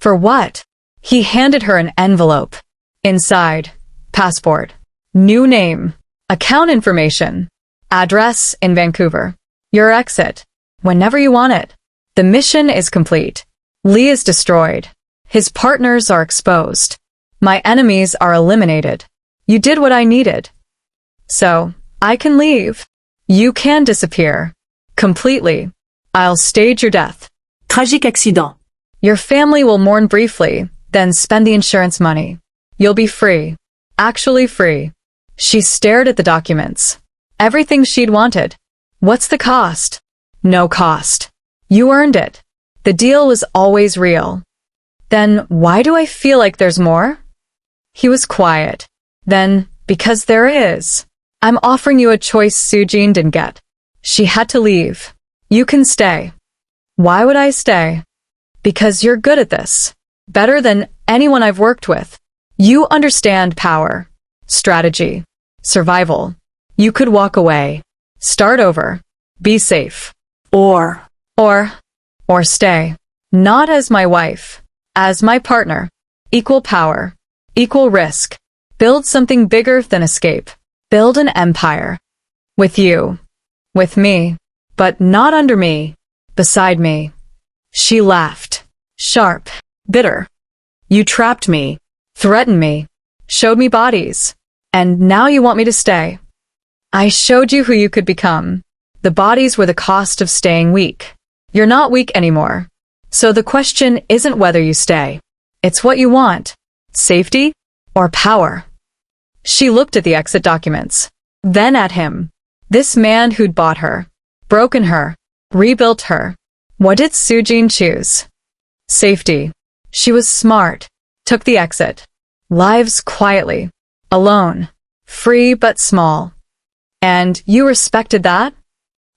For what? He handed her an envelope. Inside, passport. New name. Account information. Address in Vancouver. Your exit. Whenever you want it. The mission is complete. Lee is destroyed. His partners are exposed. My enemies are eliminated. You did what I needed. So, I can leave. You can disappear. Completely. I'll stage your death. Tragique accident. Your family will mourn briefly, then spend the insurance money. You'll be free. Actually free. She stared at the documents. Everything she'd wanted. What's the cost? No cost. You earned it. The deal was always real. Then why do I feel like there's more? He was quiet. Then, because there is. I'm offering you a choice Sujin didn't get. She had to leave. You can stay. Why would I stay? Because you're good at this. Better than anyone I've worked with. You understand power, strategy, survival. You could walk away, start over, be safe. Or Stay. Not as my wife, as my partner. Equal power, equal risk. Build something bigger than escape. Build an empire. With you. With me. But not under me. Beside me. She laughed. Sharp. Bitter. You trapped me. Threatened me. Showed me bodies. And now you want me to stay. I showed you who you could become. The bodies were the cost of staying weak. You're not weak anymore. So the question isn't whether you stay. It's what you want. Safety or power. She looked at the exit documents. Then at him. This man who'd bought her. Broken her. Rebuilt her. What did Sujin choose? Safety. She was smart. Took the exit. Lives quietly. Alone. Free but small. And you respected that?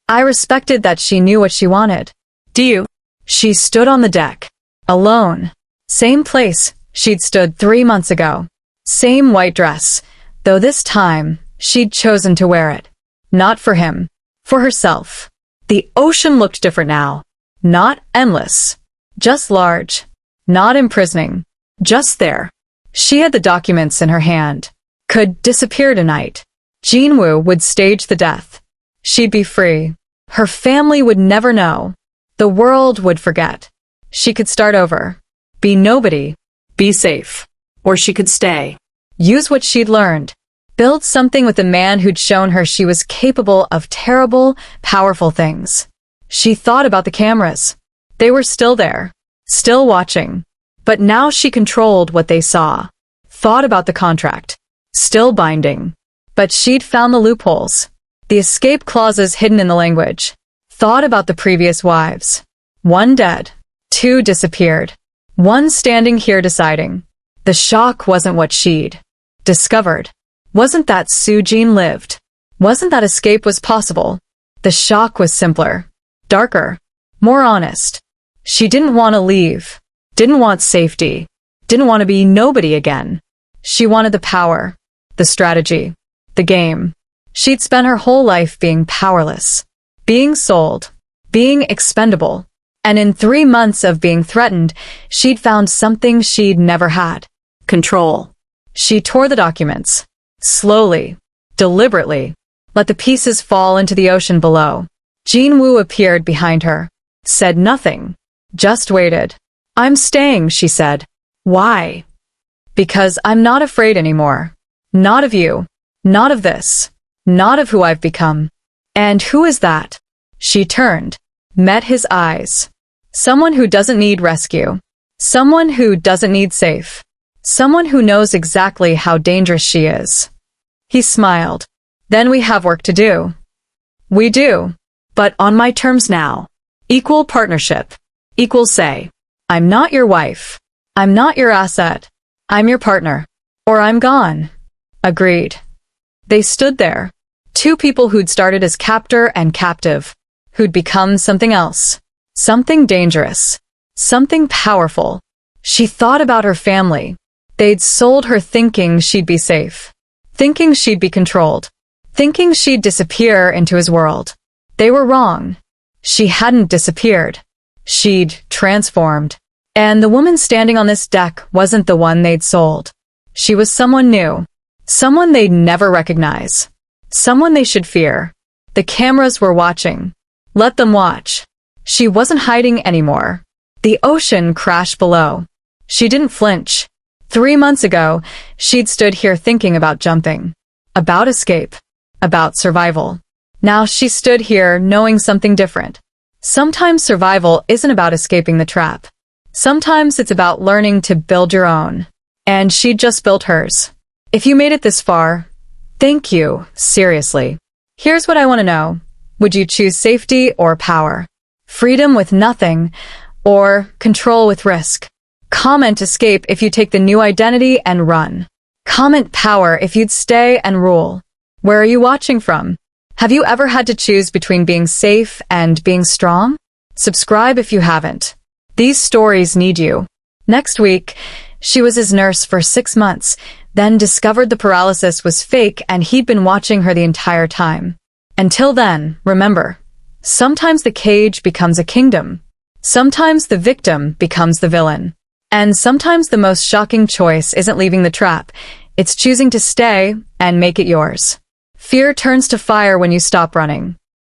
I respected that she knew what she wanted. Do you? She stood on the deck. Alone. Same place she'd stood 3 months ago. Same white dress, though this time she'd chosen to wear it. Not for him. For herself. The ocean looked different now. Not endless. Just large. Not imprisoning. Just there. She had the documents in her hand. Could disappear tonight. Jinwoo would stage the death. She'd be free. Her family would never know. The world would forget. She could start over. Be nobody. be safe. Or she could stay. Use what she'd learned. Build something with a man who'd shown her she was capable of terrible, powerful things. She thought about the cameras. They were still there. Still watching. But now she controlled what they saw. Thought about the contract. Still binding. But she'd found the loopholes. The escape clauses hidden in the language. Thought about the previous wives. 1 dead. 2 disappeared. 1 standing here deciding. The shock wasn't what she'd discovered. Wasn't that Sujin lived. Wasn't that escape was possible. The shock was simpler. Darker. More honest. She didn't want to leave. Didn't want safety. Didn't want to be nobody again. She wanted the power. The strategy. The game. She'd spent her whole life being powerless. Being sold. Being expendable. And in 3 months of being threatened, she'd found something she'd never had. Control. She tore the documents. Slowly. Deliberately. Let the pieces fall into the ocean below. Jinwoo appeared behind her. Said nothing. Just waited. I'm staying, she said. Why? Because I'm not afraid anymore. Not of you. Not of this. Not of who I've become. And who is that? She turned. Met his eyes. Someone who doesn't need rescue. Someone who doesn't need safe. Someone who knows exactly how dangerous she is. He smiled. Then we have work to do. We do. But on my terms now. Equal partnership. Equal say. I'm not your wife. I'm not your asset. I'm your partner. Or I'm gone. Agreed. They stood there. 2 people who'd started as captor and captive. Who'd become something else. Something dangerous. Something powerful. She thought about her family. They'd sold her thinking she'd be safe. Thinking she'd be controlled. Thinking she'd disappear into his world. They were wrong. She hadn't disappeared. She'd transformed. And the woman standing on this deck wasn't the one they'd sold. She was someone new. Someone they'd never recognize. Someone they should fear. The cameras were watching. Let them watch. She wasn't hiding anymore. The ocean crashed below. She didn't flinch. 3 months ago, she'd stood here thinking about jumping. About escape. About survival. Now she stood here knowing something different. Sometimes survival isn't about escaping the trap. Sometimes it's about learning to build your own. And she'd just built hers. If you made it this far, thank you, seriously. Here's what I want to know. Would you choose safety or power? Freedom with nothing, or control with risk? Comment escape if you take the new identity and run. Comment power if you'd stay and rule. Where are you watching from? Have you ever had to choose between being safe and being strong? Subscribe if you haven't. These stories need you. Next week, she was his nurse for 6 months, then discovered the paralysis was fake and he'd been watching her the entire time. Until then, remember, sometimes the cage becomes a kingdom. Sometimes the victim becomes the villain. And sometimes the most shocking choice isn't leaving the trap, it's choosing to stay and make it yours. Fear turns to fire when you stop running.